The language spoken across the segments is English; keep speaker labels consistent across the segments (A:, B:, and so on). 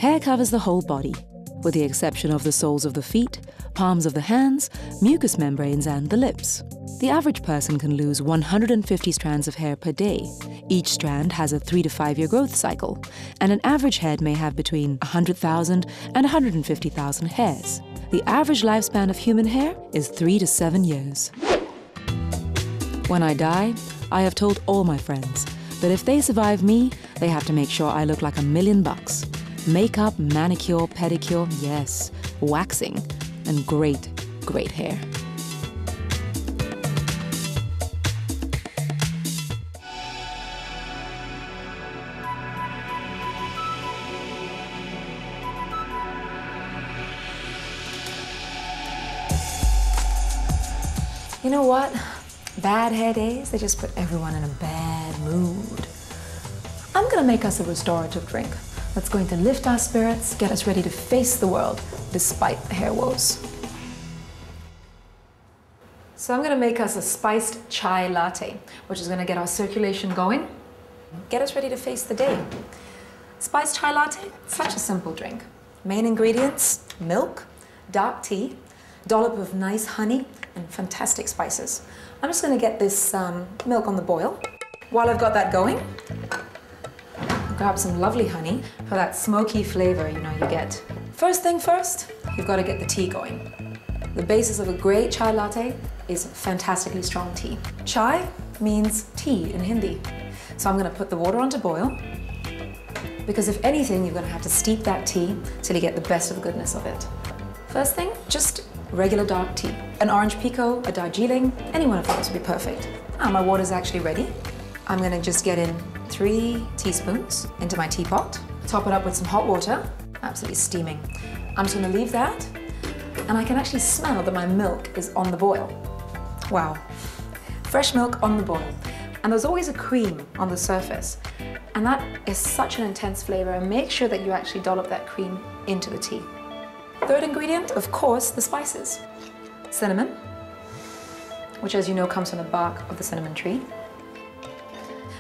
A: Hair covers the whole body, with the exception of the soles of the feet, palms of the hands, mucous membranes, and the lips. The average person can lose 150 strands of hair per day. Each strand has a 3 to 5 year growth cycle, and an average head may have between 100,000 and 150,000 hairs. The average lifespan of human hair is 3 to 7 years. When I die, I have told all my friends that if they survive me, they have to make sure I look like $1 million. Makeup, manicure, pedicure, yes, waxing, and great, great hair. You know what? Bad hair days, they just put everyone in a bad mood. I'm gonna make us a restorative drink that's going to lift our spirits, get us ready to face the world despite the hair woes. So I'm gonna make us a spiced chai latte, which is gonna get our circulation going, get us ready to face the day. Spiced chai latte, such a simple drink. Main ingredients, milk, dark tea, dollop of nice honey, and fantastic spices. I'm just gonna get this milk on the boil. While I've got that going, grab some lovely honey for that smoky flavor you get. First thing first, you've got to get the tea going. The basis of a great chai latte is fantastically strong tea. Chai means tea in Hindi. So I'm going to put the water on to boil, because if anything, you're going to have to steep that tea till you get the best of the goodness of it. First thing, just regular dark tea. An orange pekoe, a Darjeeling, any one of those would be perfect. Now my water's actually ready. I'm going to just get in 3 teaspoons into my teapot, top it up with some hot water, absolutely steaming. I'm just going to leave that, and I can actually smell that my milk is on the boil. Wow. Fresh milk on the boil. And there's always a cream on the surface, and that is such an intense flavor, and make sure that you actually dollop that cream into the tea. Third ingredient, of course, the spices. Cinnamon, which as you know comes from the bark of the cinnamon tree.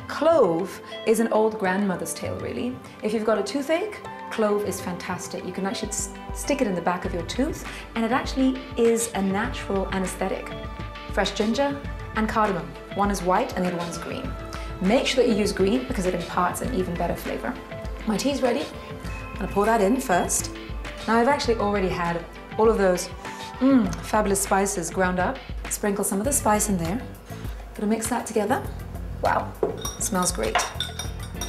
A: Clove is an old grandmother's tale, really. If you've got a toothache, clove is fantastic. You can actually stick it in the back of your tooth, and it actually is a natural anesthetic. Fresh ginger and cardamom. One is white and the other one's green. Make sure that you use green because it imparts an even better flavor. My tea's ready. I'm gonna pour that in first. Now I've actually already had all of those fabulous spices ground up. Sprinkle some of the spice in there. Gonna mix that together. Wow, smells great.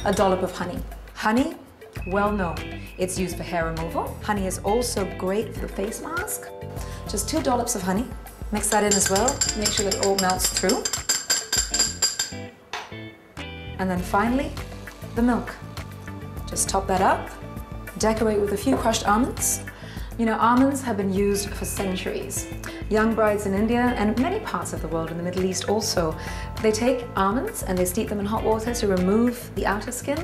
A: A dollop of honey. Honey, well known. It's used for hair removal. Honey is also great for the face mask. Just 2 dollops of honey. Mix that in as well. Make sure that it all melts through. And then finally, the milk. Just top that up. Decorate with a few crushed almonds. You know, almonds have been used for centuries. Young brides in India and many parts of the world, in the Middle East also, they take almonds and they steep them in hot water to remove the outer skin,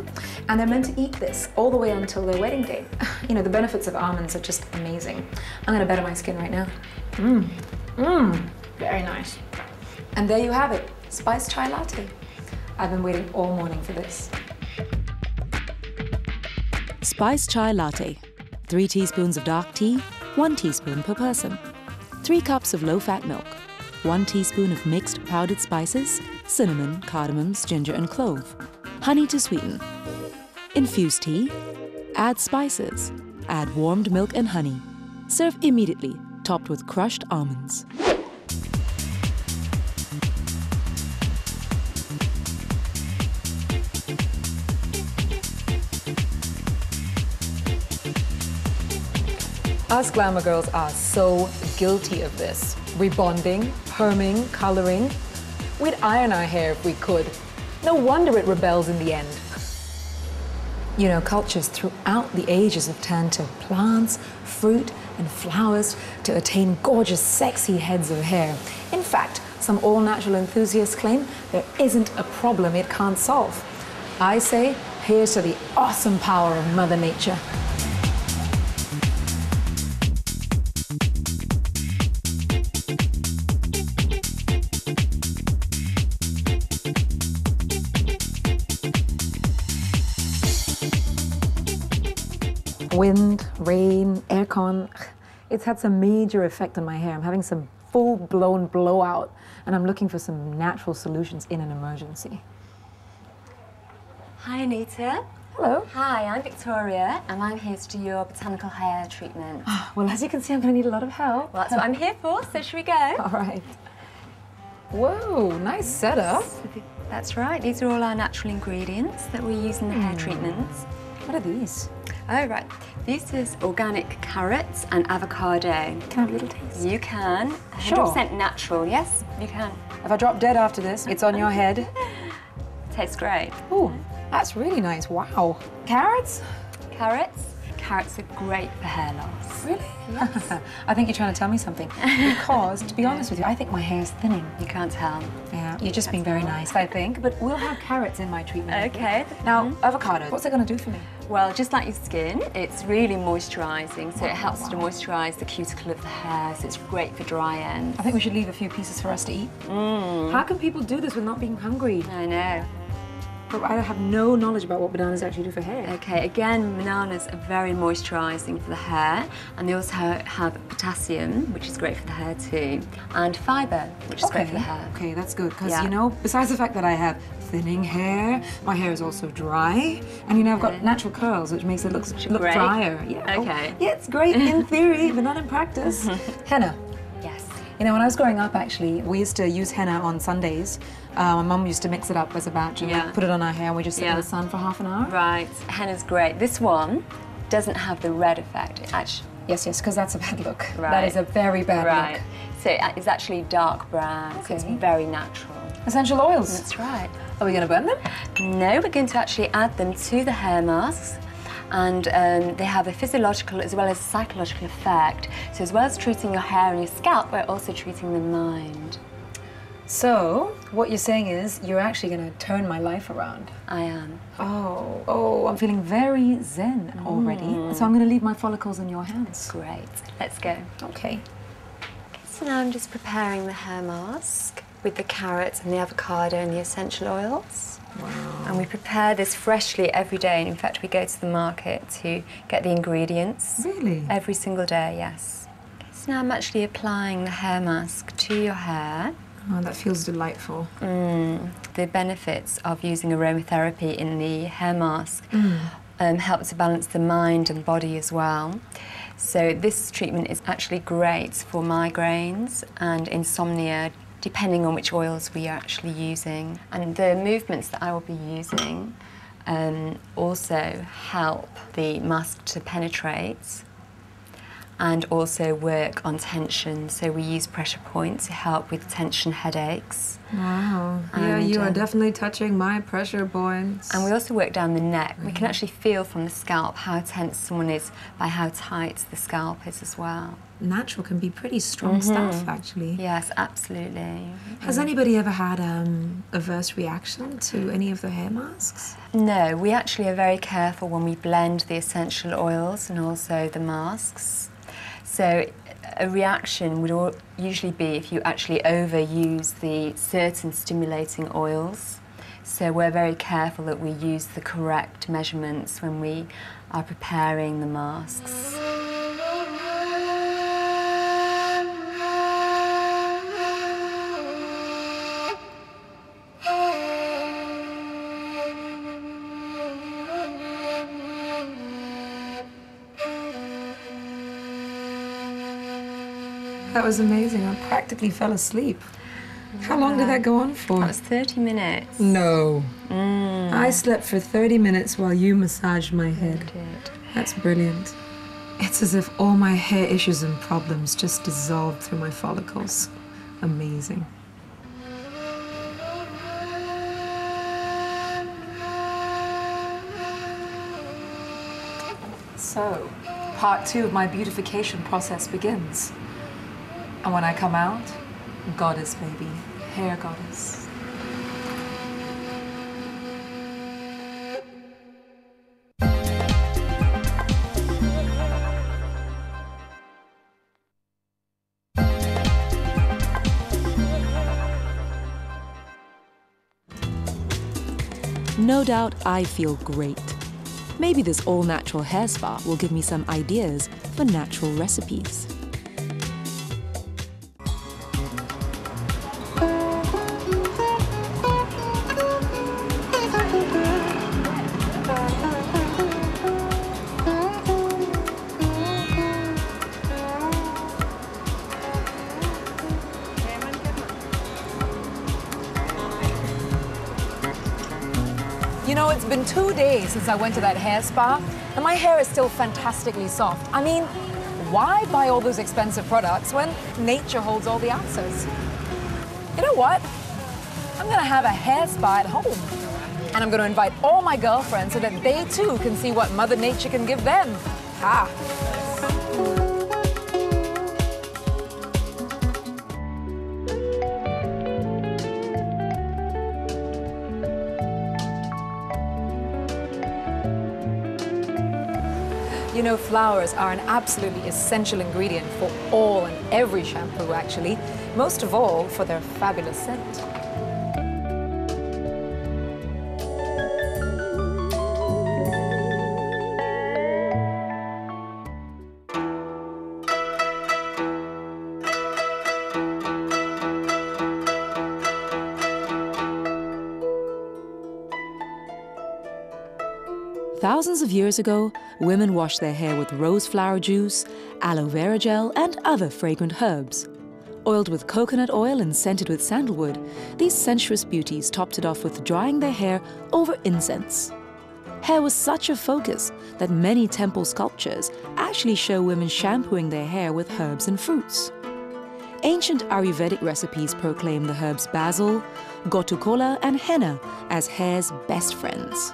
A: and they're meant to eat this all the way until their wedding day. You know, the benefits of almonds are just amazing. I'm gonna better my skin right now. Very nice. And there you have it, spiced chai latte. I've been waiting all morning for this. Spiced chai latte. 3 teaspoons of dark tea, 1 teaspoon per person. 3 cups of low-fat milk. 1 teaspoon of mixed powdered spices, cinnamon, cardamoms, ginger, and clove. Honey to sweeten. Infuse tea. Add spices. Add warmed milk and honey. Serve immediately, topped with crushed almonds.
B: Us glamour girls are so guilty of this. Rebonding, perming, coloring. We'd iron our hair if we could. No wonder it rebels in the end.
A: You know, cultures throughout the ages have turned to plants, fruit, and flowers to attain gorgeous, sexy heads of hair. In fact, some all-natural enthusiasts claim there isn't a problem it can't solve. I say, here's to the awesome power of Mother Nature.
B: Wind, rain, aircon, it's had some major effect on my hair. I'm having some full-blown blowout, and I'm looking for some natural solutions in an emergency.
C: Hi, Anita.
B: Hello.
C: Hi, I'm Victoria, and I'm here to do your botanical hair treatment.
B: Well, as you can see, I'm going to need a lot of help.
C: Well, that's what I'm here for, so should we go?
B: All right. Whoa, nice setup.
C: That's right. These are all our natural ingredients that we use in the hair treatments.
B: What are these?
C: Oh, right. This is organic carrots and avocado.
B: Can I have a little taste?
C: You can. 100%
B: Sure.
C: natural. Yes, you can.
B: If I drop dead after this, it's on your head.
C: Tastes great.
B: Ooh, that's really nice. Wow. Carrots?
C: Carrots. Carrots are great for hair loss.
B: Really? I think you're trying to tell me something. Because, to be honest with you, I think my hair's thinning.
C: You can't tell.
B: Yeah, you're just being very nice, I think. But we'll have carrots in my treatment.
C: Okay.
B: Now, avocado, what's it going to do for me?
C: Well, just like your skin, it's really moisturising, so it helps to moisturise the cuticle of the hair, so it's great for dry ends.
B: I think we should leave a few pieces for us to eat. How can people do this with not being hungry?
C: I know.
B: But I have no knowledge about what bananas actually do for hair.
C: Okay, again, bananas are very moisturising for the hair, and they also have potassium, which is great for the hair too, and fibre, which is great for the hair.
B: Okay, that's good, because,
C: Yeah.
B: you know, besides the fact that I have thinning hair, my hair is also dry, and, you know, I've got natural curls, which makes it look
C: great.
B: drier. Yeah.
C: Okay.
B: Yeah, it's great in theory, but not in practice. Henna.
C: Yes.
B: You know, when I was growing up, actually, we used to use henna on Sundays. My mum used to mix it up as a batch and
C: Yeah.
B: like, put it on our hair, and we just sit in
C: Yeah.
B: the sun for half an hour.
C: Right, henna's great. This one doesn't have the red effect. It actually,
B: Yes, because that's a bad look. That
C: Right.
B: is a very bad
C: right.
B: look.
C: So it's actually dark brown, so it's
B: Okay.
C: very natural.
B: Essential oils.
C: That's right.
B: Are we going to burn them?
C: No, we're going to actually add them to the hair masks, and they have a physiological as well as a psychological effect. So as well as treating your hair and your scalp, we're also treating the mind.
B: So, what you're saying is you're actually going to turn my life around.
C: I am.
B: Oh, I'm feeling very zen already. So I'm going to leave my follicles in your hands.
C: Great. Let's go.
B: Okay.
C: So now I'm just preparing the hair mask with the carrots and the avocado and the essential oils.
B: Wow.
C: And we prepare this freshly every day. And in fact, we go to the market to get the ingredients.
B: Really?
C: Every single day, yes. Okay, so now I'm actually applying the hair mask to your hair.
B: Oh, that feels delightful.
C: The benefits of using aromatherapy in the hair mask help to balance the mind and body as well. So this treatment is actually great for migraines and insomnia, depending on which oils we are actually using. And the movements that I will be using also help the mask to penetrate and also work on tension. So we use pressure points to help with tension headaches.
B: Wow. Yeah,
C: And,
B: you are definitely touching my pressure points.
C: And we also work down the neck. We can actually feel from the scalp how tense someone is by how tight the scalp is as well.
B: Natural can be pretty strong stuff, actually.
C: Yes, absolutely.
B: Has anybody ever had adverse reaction to any of the hair masks?
C: No, we actually are very careful when we blend the essential oils and also the masks. So a reaction would usually be if you actually overuse the certain stimulating oils. So we're very careful that we use the correct measurements when we are preparing the masks.
B: That was amazing. I practically fell asleep. How long did that go on for?
C: That was 30 minutes.
B: No. I slept for 30 minutes while you massaged my head. That's brilliant. It's as if all my hair issues and problems just dissolved through my follicles. Amazing. So, part 2 of my beautification process begins. And when I come out, goddess baby, hair goddess.
D: No doubt I feel great. Maybe this all-natural hair spa will give me some ideas for natural recipes.
A: You know, it's been 2 days since I went to that hair spa, and my hair is still fantastically soft. I mean, why buy all those expensive products when nature holds all the answers? You know what? I'm gonna have a hair spa at home. And I'm gonna invite all my girlfriends so that they too can see what Mother Nature can give them. Ha! You know, flowers are an absolutely essential ingredient for all and every shampoo, actually. Most of all, for their fabulous scent.
D: Thousands of years ago, women washed their hair with rose flower juice, aloe vera gel, and other fragrant herbs. Oiled with coconut oil and scented with sandalwood, these sensuous beauties topped it off with drying their hair over incense. Hair was such a focus that many temple sculptures actually show women shampooing their hair with herbs and fruits. Ancient Ayurvedic recipes proclaim the herbs basil, gotukola, and henna as hair's best friends.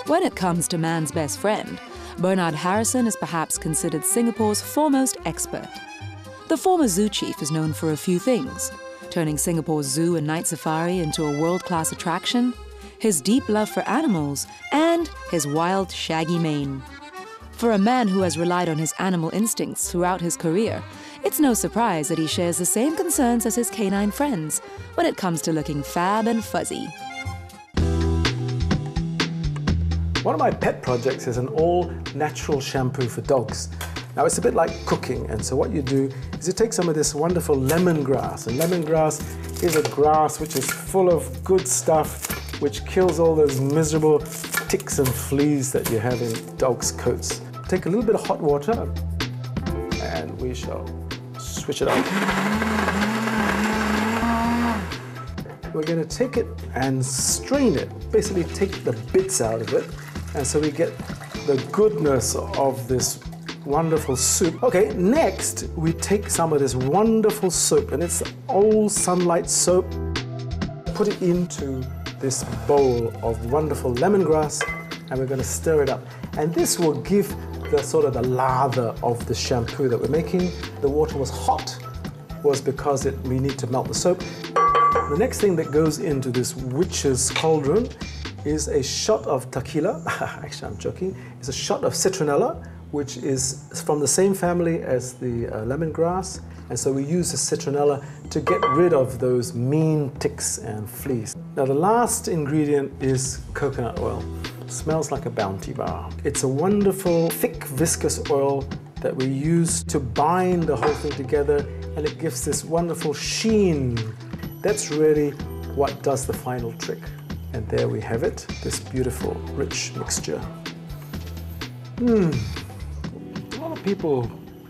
D: When it comes to man's best friend, Bernard Harrison is perhaps considered Singapore's foremost expert. The former zoo chief is known for a few things: turning Singapore's zoo and night safari into a world-class attraction, his deep love for animals, and his wild, shaggy mane. For a man who has relied on his animal instincts throughout his career, it's no surprise that he shares the same concerns as his canine friends when it comes to looking fab and fuzzy.
E: One of my pet projects is an all-natural shampoo for dogs. Now, it's a bit like cooking, and so what you do is you take some of this wonderful lemongrass, and lemongrass is a grass which is full of good stuff which kills all those miserable ticks and fleas that you have in dogs' coats. Take a little bit of hot water, and we shall switch it up. We're going to take it and strain it, basically take the bits out of it, and so we get the goodness of this wonderful soup. Okay, next we take some of this wonderful soap, and it's old sunlight soap. Put it into this bowl of wonderful lemongrass, and we're going to stir it up. And this will give the sort of the lather of the shampoo that we're making. The water was hot, was because we need to melt the soap. The next thing that goes into this witch's cauldron is a shot of tequila. Actually, I'm joking. It's a shot of citronella, which is from the same family as the lemongrass. And so we use the citronella to get rid of those mean ticks and fleas. Now, the last ingredient is coconut oil. It smells like a Bounty bar. It's a wonderful, thick, viscous oil that we use to bind the whole thing together, and it gives this wonderful sheen. That's really what does the final trick. And there we have it, this beautiful, rich mixture. A lot of people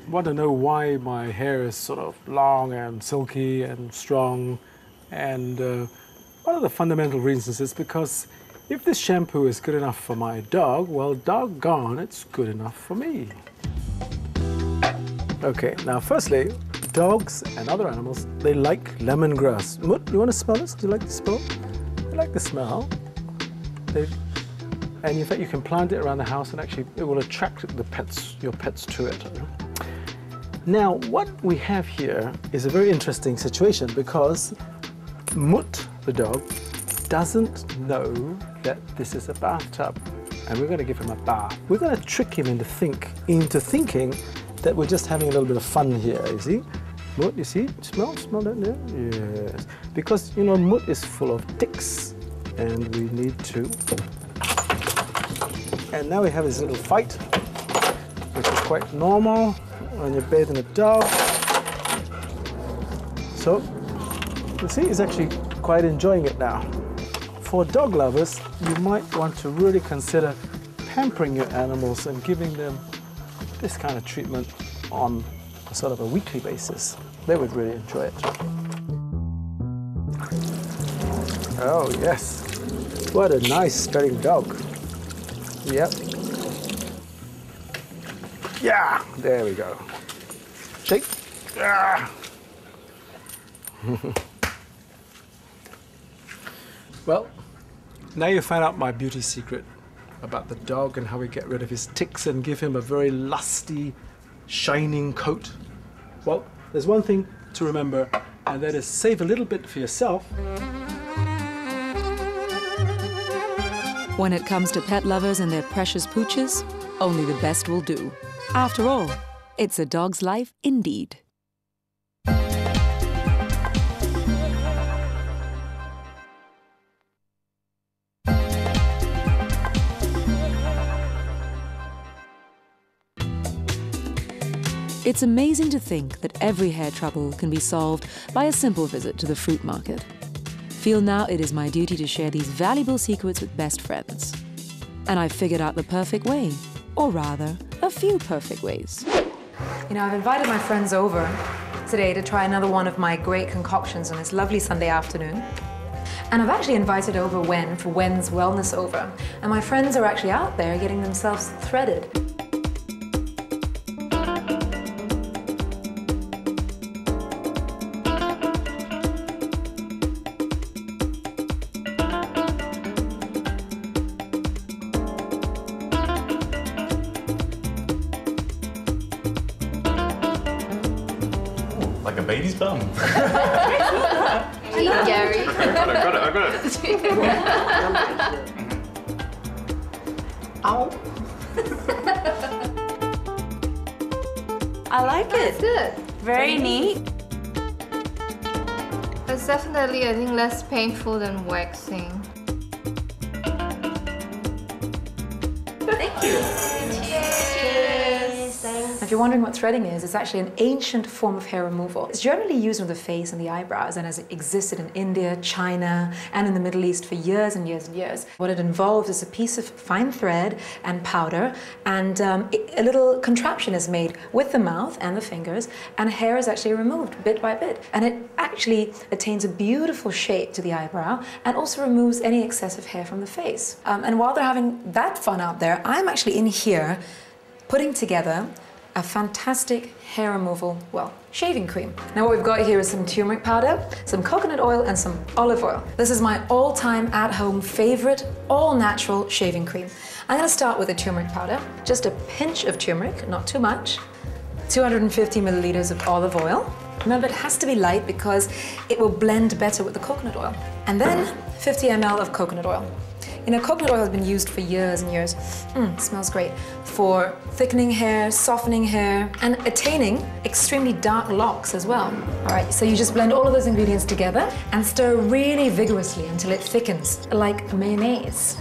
E: want to know why my hair is sort of long and silky and strong. And one of the fundamental reasons is because if this shampoo is good enough for my dog, well, doggone, it's good enough for me. Okay, now firstly, dogs and other animals, they like lemongrass. Mut, you want to smell this? Do you like the smell? I like the smell. And in fact, you can plant it around the house, and actually it will attract your pets to it. Now, what we have here is a very interesting situation because Mut, the dog, doesn't know that this is a bathtub, and we're going to give him a bath. We're going to trick him into thinking that we're just having a little bit of fun here, you see? Mut, you see? Smell that there? Yes. Because, you know, Mut is full of ticks, and we need to... And now we have this little fight, which is quite normal when you're bathing a dog. So, you see, he's actually quite enjoying it now. For dog lovers, you might want to really consider pampering your animals and giving them this kind of treatment on a sort of a weekly basis. They would really enjoy it. Oh yes, what a nice spreading dog. Yep. Yeah, there we go. Take. Ah. Well, now you find out my beauty secret about the dog and how we get rid of his ticks and give him a very lusty, shining coat. Well, there's one thing to remember, and that is save a little bit for yourself.
D: When it comes to pet lovers and their precious pooches, only the best will do. After all, it's a dog's life indeed. It's amazing to think that every hair trouble can be solved by a simple visit to the fruit market. Feel now it is my duty to share these valuable secrets with best friends. And I've figured out the perfect way, or rather, a few perfect ways.
A: You know, I've invited my friends over today to try another one of my great concoctions on this lovely Sunday afternoon. And I've actually invited over Wen for Wen's Wellness Over. And my friends are actually out there getting themselves threaded.
F: Like a baby's bum.
G: Gary.
F: I got it.
G: Ow.
H: I like it.
G: It's good.
H: Very neat.
G: It's definitely, I think, less painful than waxing.
H: Thank you.
A: If you're wondering what threading is, it's actually an ancient form of hair removal. It's generally used on the face and the eyebrows and has existed in India, China, and in the Middle East for years and years and years. What it involves is a piece of fine thread and powder, and a little contraption is made with the mouth and the fingers, and hair is actually removed bit by bit. And it actually attains a beautiful shape to the eyebrow and also removes any excessive hair from the face. And while they're having that fun out there, I'm actually in here putting together a fantastic hair removal, well, shaving cream. Now what we've got here is some turmeric powder, some coconut oil, and some olive oil. This is my all-time at-home favorite, all-natural shaving cream. I'm gonna start with the turmeric powder, just a pinch of turmeric, not too much, 250 milliliters of olive oil. Remember, it has to be light because it will blend better with the coconut oil. And then 50 ml of coconut oil. You know, coconut oil has been used for years and years. It smells great. For thickening hair, softening hair, and attaining extremely dark locks as well. All right, so you just blend all of those ingredients together and stir really vigorously until it thickens, like mayonnaise.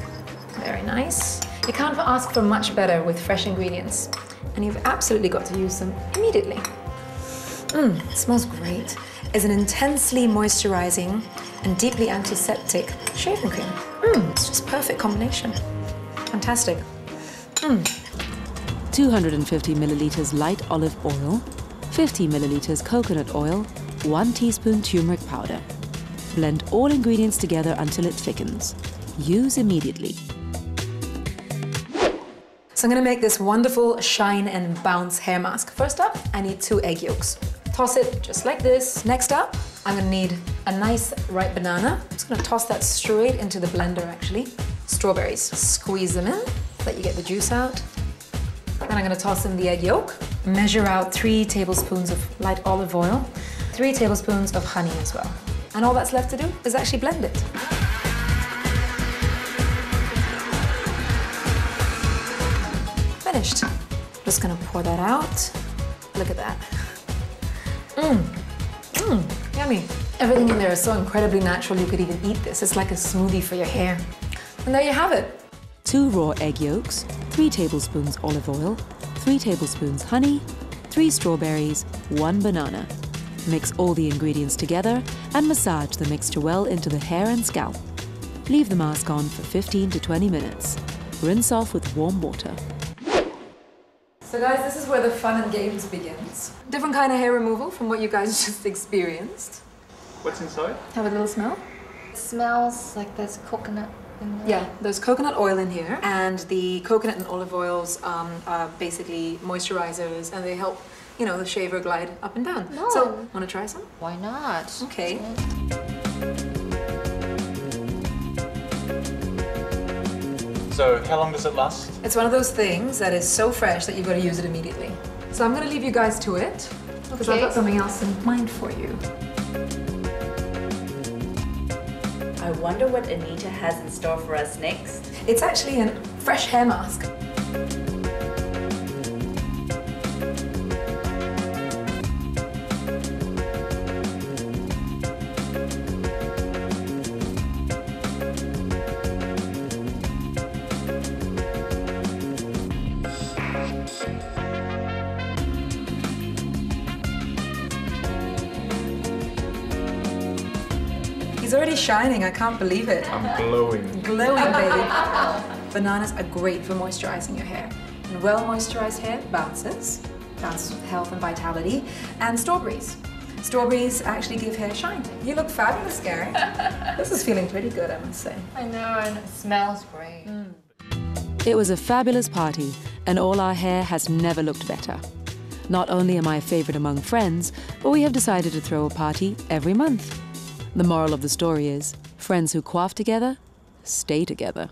A: Very nice. You can't ask for much better with fresh ingredients. And you've absolutely got to use them immediately. It smells great. It's an intensely moisturizing and deeply antiseptic shaving cream. It's just perfect combination. Fantastic.
D: 250 milliliters light olive oil, 50 milliliters coconut oil, 1 teaspoon turmeric powder. Blend all ingredients together until it thickens. Use immediately.
A: So I'm gonna make this wonderful shine and bounce hair mask. First up, I need 2 egg yolks. Toss it just like this. Next up, I'm gonna need a nice ripe banana. I'm just gonna toss that straight into the blender actually. Strawberries, squeeze them in so that you get the juice out. Then I'm gonna toss in the egg yolk. Measure out 3 tablespoons of light olive oil, 3 tablespoons of honey as well. And all that's left to do is actually blend it. Finished. Just gonna pour that out. Look at that. Yummy. Everything in there is so incredibly natural you could even eat this. It's like a smoothie for your hair. And there you have it.
D: 2 raw egg yolks, 3 tablespoons olive oil, 3 tablespoons honey, 3 strawberries, 1 banana. Mix all the ingredients together and massage the mixture well into the hair and scalp. Leave the mask on for 15 to 20 minutes. Rinse off with warm water.
A: So guys, this is where the fun and games begins. Different kind of hair removal from what you guys just experienced.
F: What's inside?
A: Have a little smell.
G: It smells like there's coconut in there.
A: Yeah, there's coconut oil in here, and the coconut and olive oils are basically moisturizers, and they help, you know, the shaver glide up and down.
G: No.
A: So, want to try some?
G: Why not?
A: Okay.
F: So, how long does it last?
A: It's one of those things that is so fresh that you've got to use it immediately. So I'm going to leave you guys to it, because I've got something else in mind for you.
H: I wonder what Anita has in store for us next.
A: It's actually a fresh hair mask. He's already shining, I can't believe it.
F: I'm glowing.
A: Glowing, baby. Bananas are great for moisturizing your hair. And well-moisturized hair bounces with health and vitality. And strawberries. Strawberries actually give hair shine. You look fabulous, Gary. This is feeling pretty good, I must say.
G: I know, and it smells great.
D: It was a fabulous party, and all our hair has never looked better. Not only am I a favorite among friends, but we have decided to throw a party every month. The moral of the story is, friends who coif together, stay together.